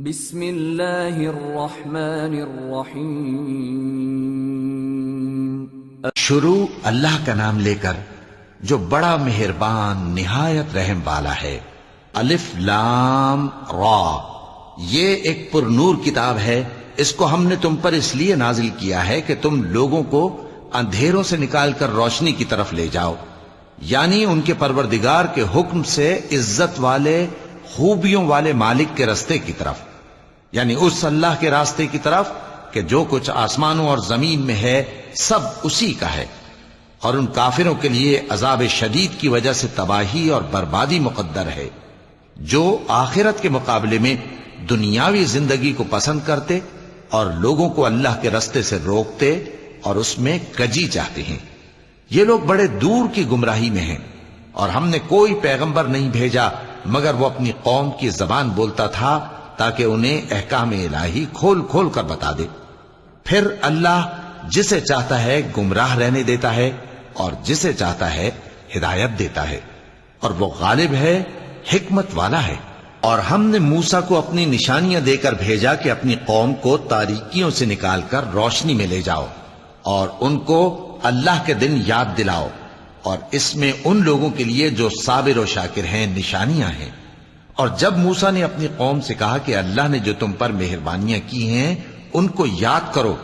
بسم اللہ الرحمن الرحیم۔ شروع اللہ کا نام لے کر جو بڑا مہربان نہایت رحم والا ہے۔ الف لام را، یہ ایک پر نور کتاب ہے، اس کو ہم نے تم پر اس لیے نازل کیا ہے کہ تم لوگوں کو اندھیروں سے نکال کر روشنی کی طرف لے جاؤ، یعنی ان کے پروردگار کے حکم سے عزت والے خوبیوں والے مالک کے راستے کی طرف، یعنی اس اللہ کے راستے کی طرف کہ جو کچھ آسمانوں اور زمین میں ہے سب اسی کا ہے۔ اور ان کافروں کے لیے عذاب شدید کی وجہ سے تباہی اور بربادی مقدر ہے، جو آخرت کے مقابلے میں دنیاوی زندگی کو پسند کرتے اور لوگوں کو اللہ کے راستے سے روکتے اور اس میں کجی چاہتے ہیں۔ یہ لوگ بڑے دور کی گمراہی میں ہیں، اور ہم نے کوئی پیغمبر نہیں بھیجا مگر وہ اپنی قوم کی زبان بولتا تھا تاکہ انہیں احکام الہی کھول کھول کر بتا دے۔ پھر اللہ جسے چاہتا ہے گمراہ رہنے دیتا ہے اور جسے چاہتا ہے ہدایت دیتا ہے، اور وہ غالب ہے، حکمت والا ہے۔ اور ہم نے موسیٰ کو اپنی نشانیاں دے کر بھیجا کہ اپنی قوم کو تاریکیوں سے نکال کر روشنی میں لے جاؤ اور ان کو اللہ کے دن یاد دلاؤ، اور اس میں ان لوگوں کے لیے جو صابر و شاکر ہیں نشانیاں ہیں۔ اور جب موسیٰ نے اپنی قوم سے کہا کہ اللہ نے جو تم پر مہربانیاں کی ہیں ان کو یاد کرو،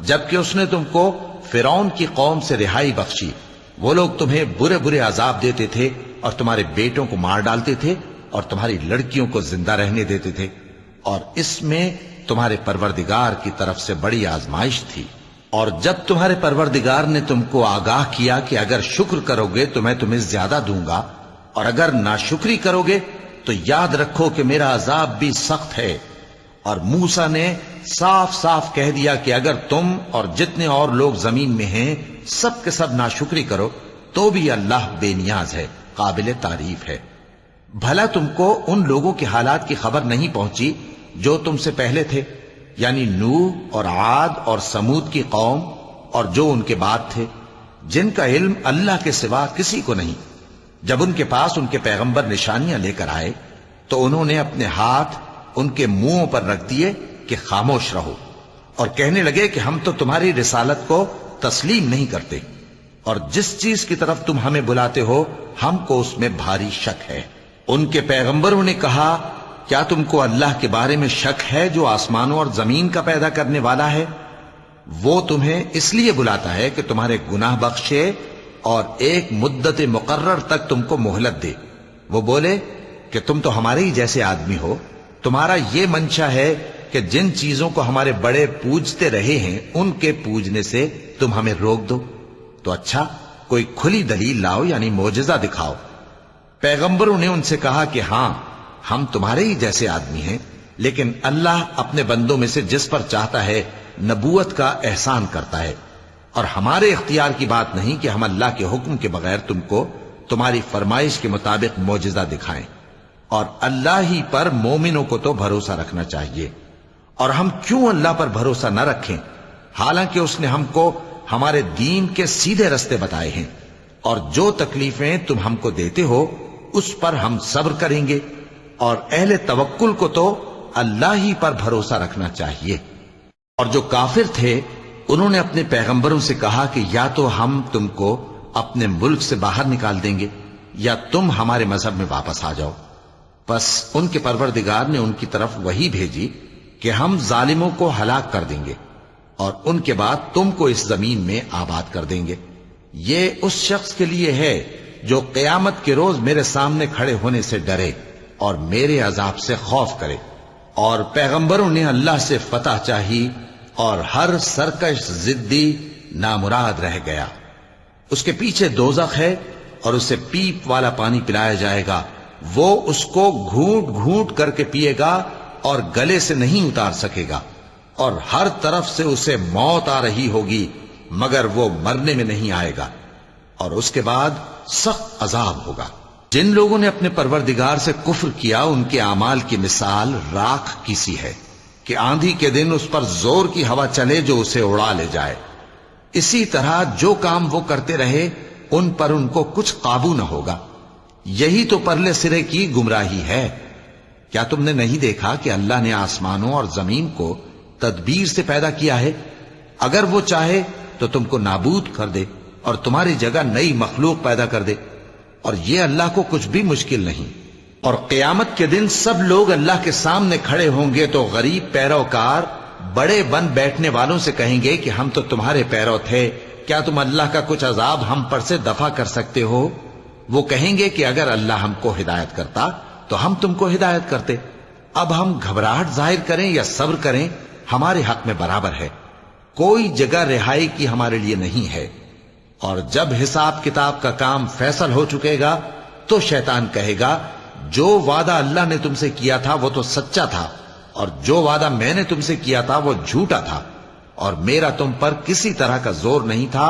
جبکہ اس نے تم کو فرعون کی قوم سے رہائی بخشی، وہ لوگ تمہیں برے برے عذاب دیتے تھے اور تمہارے بیٹوں کو مار ڈالتے تھے اور تمہاری لڑکیوں کو زندہ رہنے دیتے تھے، اور اس میں تمہارے پروردگار کی طرف سے بڑی آزمائش تھی۔ اور جب تمہارے پروردگار نے تم کو آگاہ کیا کہ اگر شکر کرو گے تو میں تمہیں زیادہ دوں گا، اور اگر ناشکری کرو گے تو یاد رکھو کہ میرا عذاب بھی سخت ہے۔ اور موسیٰ نے صاف صاف کہہ دیا کہ اگر تم اور جتنے اور لوگ زمین میں ہیں سب کے سب ناشکری کرو تو بھی اللہ بے نیاز ہے، قابل تعریف ہے۔ بھلا تم کو ان لوگوں کے حالات کی خبر نہیں پہنچی جو تم سے پہلے تھے، یعنی نوح اور عاد اور سمود کی قوم اور جو ان کے بعد تھے، جن کا علم اللہ کے سوا کسی کو نہیں۔ جب ان کے پاس ان کے پیغمبر نشانیاں لے کر آئے تو انہوں نے اپنے ہاتھ ان کے منہوں پر رکھ دیے کہ خاموش رہو، اور کہنے لگے کہ ہم تو تمہاری رسالت کو تسلیم نہیں کرتے، اور جس چیز کی طرف تم ہمیں بلاتے ہو ہم کو اس میں بھاری شک ہے۔ ان کے پیغمبروں نے کہا، کیا تم کو اللہ کے بارے میں شک ہے جو آسمانوں اور زمین کا پیدا کرنے والا ہے؟ وہ تمہیں اس لیے بلاتا ہے کہ تمہارے گناہ بخشے اور ایک مدت مقرر تک تم کو مہلت دے۔ وہ بولے کہ تم تو ہمارے ہی جیسے آدمی ہو، تمہارا یہ منشا ہے کہ جن چیزوں کو ہمارے بڑے پوجتے رہے ہیں ان کے پوجنے سے تم ہمیں روک دو، تو اچھا کوئی کھلی دلیل لاؤ، یعنی معجزہ دکھاؤ۔ پیغمبروں نے ان سے کہا کہ ہاں ہم تمہارے ہی جیسے آدمی ہیں، لیکن اللہ اپنے بندوں میں سے جس پر چاہتا ہے نبوت کا احسان کرتا ہے، اور ہمارے اختیار کی بات نہیں کہ ہم اللہ کے حکم کے بغیر تم کو تمہاری فرمائش کے مطابق معجزہ دکھائیں۔ اور اللہ ہی پر مومنوں کو تو بھروسہ رکھنا چاہیے، اور ہم کیوں اللہ پر بھروسہ نہ رکھیں حالانکہ اس نے ہم کو ہمارے دین کے سیدھے رستے بتائے ہیں، اور جو تکلیفیں تم ہم کو دیتے ہو اس پر ہم صبر کریں گے، اور اہل توکل کو تو اللہ ہی پر بھروسہ رکھنا چاہیے۔ اور جو کافر تھے انہوں نے اپنے پیغمبروں سے کہا کہ یا تو ہم تم کو اپنے ملک سے باہر نکال دیں گے یا تم ہمارے مذہب میں واپس آ جاؤ۔ بس ان کے پروردگار نے ان کی طرف وحی بھیجی کہ ہم ظالموں کو ہلاک کر دیں گے اور ان کے بعد تم کو اس زمین میں آباد کر دیں گے۔ یہ اس شخص کے لیے ہے جو قیامت کے روز میرے سامنے کھڑے ہونے سے ڈرے اور میرے عذاب سے خوف کرے۔ اور پیغمبروں نے اللہ سے فتح چاہی اور ہر سرکش ضدی نامراد رہ گیا۔ اس کے پیچھے دوزخ ہے اور اسے پیپ والا پانی پلایا جائے گا، وہ اس کو گھونٹ گھونٹ کر کے پیے گا اور گلے سے نہیں اتار سکے گا، اور ہر طرف سے اسے موت آ رہی ہوگی مگر وہ مرنے میں نہیں آئے گا، اور اس کے بعد سخت عذاب ہوگا۔ جن لوگوں نے اپنے پروردگار سے کفر کیا ان کے اعمال کی مثال راکھ کی سی ہے کہ آندھی کے دن اس پر زور کی ہوا چلے جو اسے اڑا لے جائے۔ اسی طرح جو کام وہ کرتے رہے ان پر ان کو کچھ قابو نہ ہوگا۔ یہی تو پرلے سرے کی گمراہی ہے۔ کیا تم نے نہیں دیکھا کہ اللہ نے آسمانوں اور زمین کو تدبیر سے پیدا کیا ہے؟ اگر وہ چاہے تو تم کو نابود کر دے اور تمہاری جگہ نئی مخلوق پیدا کر دے، اور یہ اللہ کو کچھ بھی مشکل نہیں۔ اور قیامت کے دن سب لوگ اللہ کے سامنے کھڑے ہوں گے تو غریب پیروکار بڑے بن بیٹھنے والوں سے کہیں گے کہ ہم تو تمہارے پیرو تھے، کیا تم اللہ کا کچھ عذاب ہم پر سے دفع کر سکتے ہو؟ وہ کہیں گے کہ اگر اللہ ہم کو ہدایت کرتا تو ہم تم کو ہدایت کرتے۔ اب ہم گھبراہٹ ظاہر کریں یا صبر کریں، ہمارے حق میں برابر ہے، کوئی جگہ رہائی کی ہمارے لیے نہیں ہے۔ اور جب حساب کتاب کا کام فیصل ہو چکے گا تو شیطان کہے گا جو وعدہ اللہ نے تم سے کیا تھا وہ تو سچا تھا، اور جو وعدہ میں نے تم سے کیا تھا وہ جھوٹا تھا، اور میرا تم پر کسی طرح کا زور نہیں تھا۔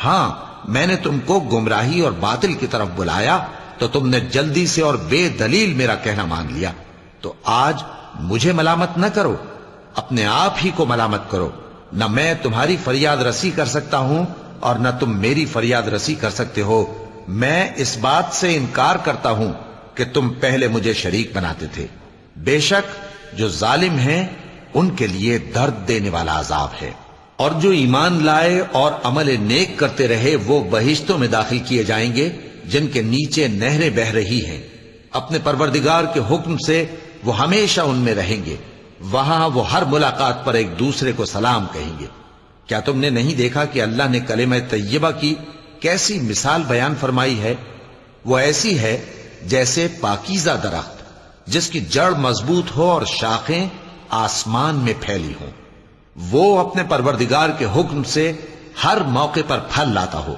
ہاں، میں نے تم کو گمراہی اور باطل کی طرف بلایا تو تم نے جلدی سے اور بے دلیل میرا کہنا مان لیا، تو آج مجھے ملامت نہ کرو، اپنے آپ ہی کو ملامت کرو۔ نہ میں تمہاری فریاد رسی کر سکتا ہوں اور نہ تم میری فریاد رسی کر سکتے ہو۔ میں اس بات سے انکار کرتا ہوں کہ تم پہلے مجھے شریک بناتے تھے۔ بے شک جو ظالم ہیں ان کے لیے درد دینے والا عذاب ہے۔ اور جو ایمان لائے اور عمل نیک کرتے رہے وہ بہشتوں میں داخل کیے جائیں گے جن کے نیچے نہریں بہہ رہی ہیں۔ اپنے پروردگار کے حکم سے وہ ہمیشہ ان میں رہیں گے، وہاں وہ ہر ملاقات پر ایک دوسرے کو سلام کہیں گے۔ کیا تم نے نہیں دیکھا کہ اللہ نے کلمہ طیبہ کی کیسی مثال بیان فرمائی ہے؟ وہ ایسی ہے جیسے پاکیزہ درخت جس کی جڑ مضبوط ہو اور شاخیں آسمان میں پھیلی ہوں، وہ اپنے پروردگار کے حکم سے ہر موقع پر پھل لاتا ہو۔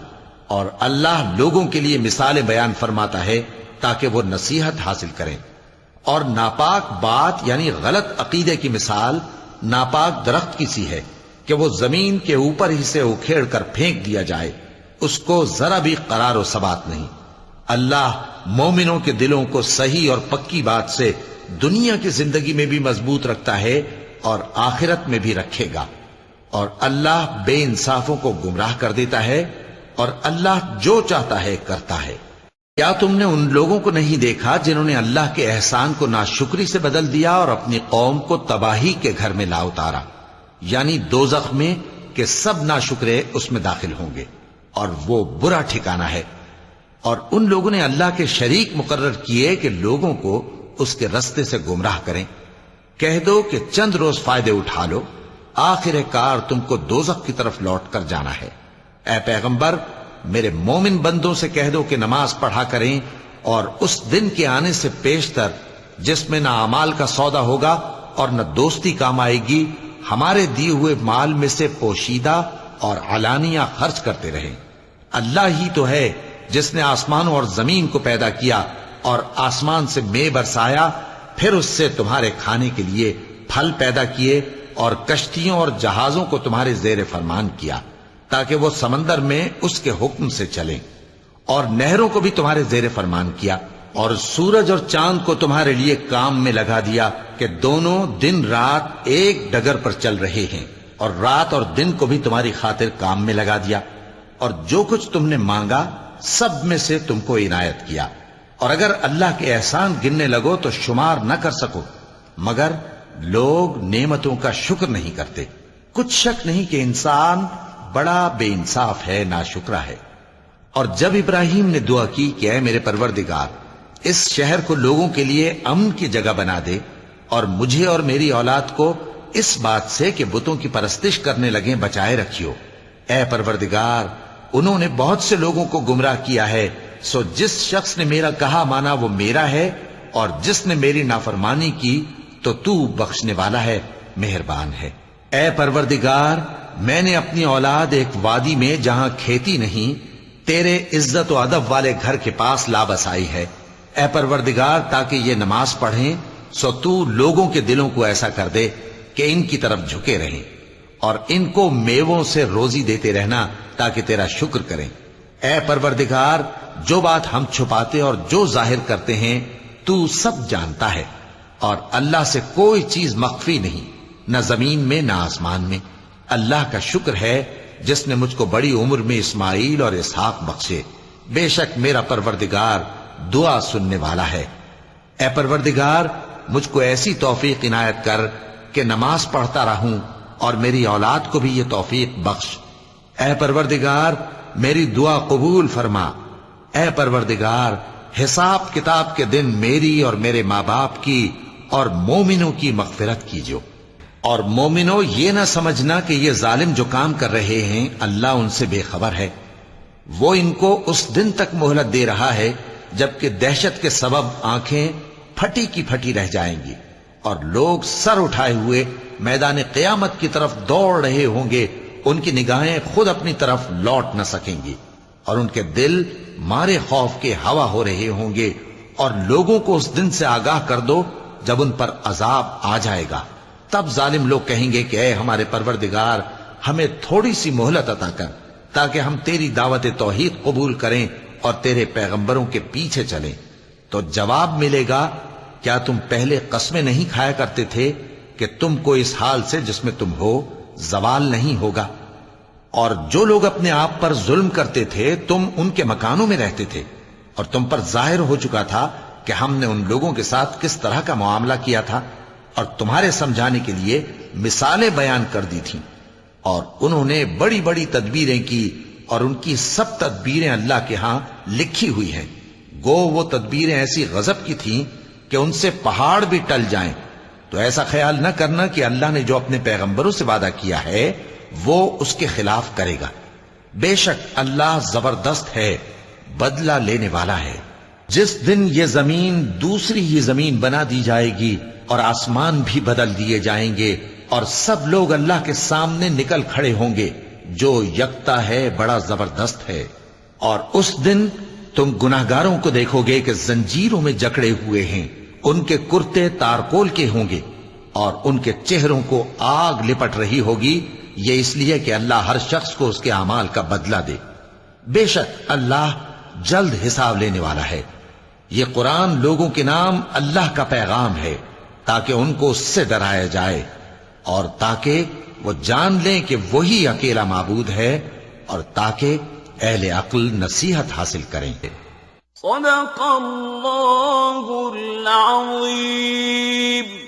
اور اللہ لوگوں کے لیے مثالیں بیان فرماتا ہے تاکہ وہ نصیحت حاصل کریں۔ اور ناپاک بات یعنی غلط عقیدے کی مثال ناپاک درخت کی سی ہے کہ وہ زمین کے اوپر ہی سے اکھیڑ کر پھینک دیا جائے، اس کو ذرا بھی قرار و ثبات نہیں۔ اللہ مومنوں کے دلوں کو صحیح اور پکی بات سے دنیا کی زندگی میں بھی مضبوط رکھتا ہے اور آخرت میں بھی رکھے گا۔ اور اللہ بے انصافوں کو گمراہ کر دیتا ہے، اور اللہ جو چاہتا ہے کرتا ہے۔ کیا تم نے ان لوگوں کو نہیں دیکھا جنہوں نے اللہ کے احسان کو ناشکری سے بدل دیا اور اپنی قوم کو تباہی کے گھر میں لا اتارا، یعنی دوزخ میں، کہ سب ناشکرے اس میں داخل ہوں گے اور وہ برا ٹھکانہ ہے۔ اور ان لوگوں نے اللہ کے شریک مقرر کیے کہ لوگوں کو اس کے رستے سے گمراہ کریں۔ کہہ دو کہ چند روز فائدے اٹھا لو، آخر کار تم کو دوزخ کی طرف لوٹ کر جانا ہے۔ اے پیغمبر، میرے مومن بندوں سے کہہ دو کہ نماز پڑھا کریں، اور اس دن کے آنے سے پیشتر جس میں نہ اعمال کا سودا ہوگا اور نہ دوستی کام آئے گی، ہمارے دیے ہوئے مال میں سے پوشیدہ اور علانیہ خرچ کرتے رہیں۔ اللہ ہی تو ہے جس نے آسمانوں اور زمین کو پیدا کیا اور آسمان سے مے برسایا، پھر اس سے تمہارے کھانے کے لیے پھل پیدا کیے اور کشتیوں اور جہازوں کو تمہارے زیر فرمان کیا تاکہ وہ سمندر میں اس کے حکم سے چلیں، اور نہروں کو بھی تمہارے زیر فرمان کیا، اور سورج اور چاند کو تمہارے لیے کام میں لگا دیا کہ دونوں دن رات ایک ڈگر پر چل رہے ہیں، اور رات اور دن کو بھی تمہاری خاطر کام میں لگا دیا، اور جو کچھ تم نے مانگا سب میں سے تم کو عنایت کیا۔ اور اگر اللہ کے احسان گننے لگو تو شمار نہ کر سکو، مگر لوگ نعمتوں کا شکر نہیں کرتے۔ کچھ شک نہیں کہ انسان بڑا بے انصاف ہے، ناشکرا ہے۔ اور جب ابراہیم نے دعا کی کہ اے میرے پروردگار، اس شہر کو لوگوں کے لیے امن کی جگہ بنا دے، اور مجھے اور میری اولاد کو اس بات سے کہ بتوں کی پرستش کرنے لگیں بچائے رکھیو۔ اے پروردگار، انہوں نے بہت سے لوگوں کو گمراہ کیا ہے، سو جس شخص نے میرا کہا مانا وہ میرا ہے، اور جس نے میری نافرمانی کی تو تو بخشنے والا ہے، مہربان ہے۔ اے پروردگار، میں نے اپنی اولاد ایک وادی میں جہاں کھیتی نہیں، تیرے عزت و ادب والے گھر کے پاس لا بسائی ہے۔ اے پروردگار، تاکہ یہ نماز پڑھیں، سو تو لوگوں کے دلوں کو ایسا کر دے کہ ان کی طرف جھکے رہیں، اور ان کو میووں سے روزی دیتے رہنا تاکہ تیرا شکر کریں۔ اے پروردگار، جو بات ہم چھپاتے اور جو ظاہر کرتے ہیں تو سب جانتا ہے، اور اللہ سے کوئی چیز مخفی نہیں، نہ زمین میں نہ آسمان میں۔ اللہ کا شکر ہے جس نے مجھ کو بڑی عمر میں اسماعیل اور اسحاق بخشے، بے شک میرا پروردگار دعا سننے والا ہے۔ اے پروردگار، مجھ کو ایسی توفیق عنایت کر کہ نماز پڑھتا رہوں اور میری اولاد کو بھی یہ توفیق بخش۔ اے پروردگار میری دعا قبول فرما۔ اے پروردگار حساب کتاب کے دن میری اور میرے ماں باپ کی اور مومنوں کی مغفرت کیجو۔ اور مومنوں یہ نہ سمجھنا کہ یہ ظالم جو کام کر رہے ہیں اللہ ان سے بے خبر ہے، وہ ان کو اس دن تک مہلت دے رہا ہے جبکہ دہشت کے سبب آنکھیں پھٹی کی پھٹی رہ جائیں گی اور لوگ سر اٹھائے ہوئے میدان قیامت کی طرف دوڑ رہے ہوں گے، ان کی نگاہیں خود اپنی طرف لوٹ نہ سکیں گی اور ان کے دل مارے خوف کے ہوا ہو رہے ہوں گے۔ اور لوگوں کو اس دن سے آگاہ کر دو جب ان پر عذاب آ جائے گا، تب ظالم لوگ کہیں گے کہ اے ہمارے پروردگار ہمیں تھوڑی سی مہلت عطا کر تاکہ ہم تیری دعوت توحید قبول کریں اور تیرے پیغمبروں کے پیچھے چلیں۔ تو جواب ملے گا کیا تم پہلے قسمیں نہیں کھایا کرتے تھے کہ تم کو اس حال سے جس میں تم ہو زوال نہیں ہوگا؟ اور جو لوگ اپنے آپ پر ظلم کرتے تھے تم ان کے مکانوں میں رہتے تھے اور تم پر ظاہر ہو چکا تھا کہ ہم نے ان لوگوں کے ساتھ کس طرح کا معاملہ کیا تھا اور تمہارے سمجھانے کے لیے مثالیں بیان کر دی تھیں۔ اور انہوں نے بڑی بڑی تدبیریں کی اور ان کی سب تدبیریں اللہ کے ہاں لکھی ہوئی ہیں، گو وہ تدبیریں ایسی غضب کی تھیں کہ ان سے پہاڑ بھی ٹل جائیں۔ تو ایسا خیال نہ کرنا کہ اللہ نے جو اپنے پیغمبروں سے وعدہ کیا ہے وہ اس کے خلاف کرے گا۔ بے شک اللہ زبردست ہے، بدلہ لینے والا ہے۔ جس دن یہ زمین دوسری ہی زمین بنا دی جائے گی اور آسمان بھی بدل دیے جائیں گے اور سب لوگ اللہ کے سامنے نکل کھڑے ہوں گے جو یکتا ہے بڑا زبردست ہے۔ اور اس دن تم گناہگاروں کو دیکھو گے کہ زنجیروں میں جکڑے ہوئے ہیں، ان کے کرتے تارکول کے ہوں گے اور ان کے چہروں کو آگ لپٹ رہی ہوگی، یہ اس لیے کہ اللہ ہر شخص کو اس کے اعمال کا بدلہ دے۔ بے شک اللہ جلد حساب لینے والا ہے۔ یہ قرآن لوگوں کے نام اللہ کا پیغام ہے تاکہ ان کو اس سے ڈرایا جائے اور تاکہ وہ جان لیں کہ وہی اکیلا معبود ہے اور تاکہ اہل عقل نصیحت حاصل کریں۔ صدق اللہ العظیم۔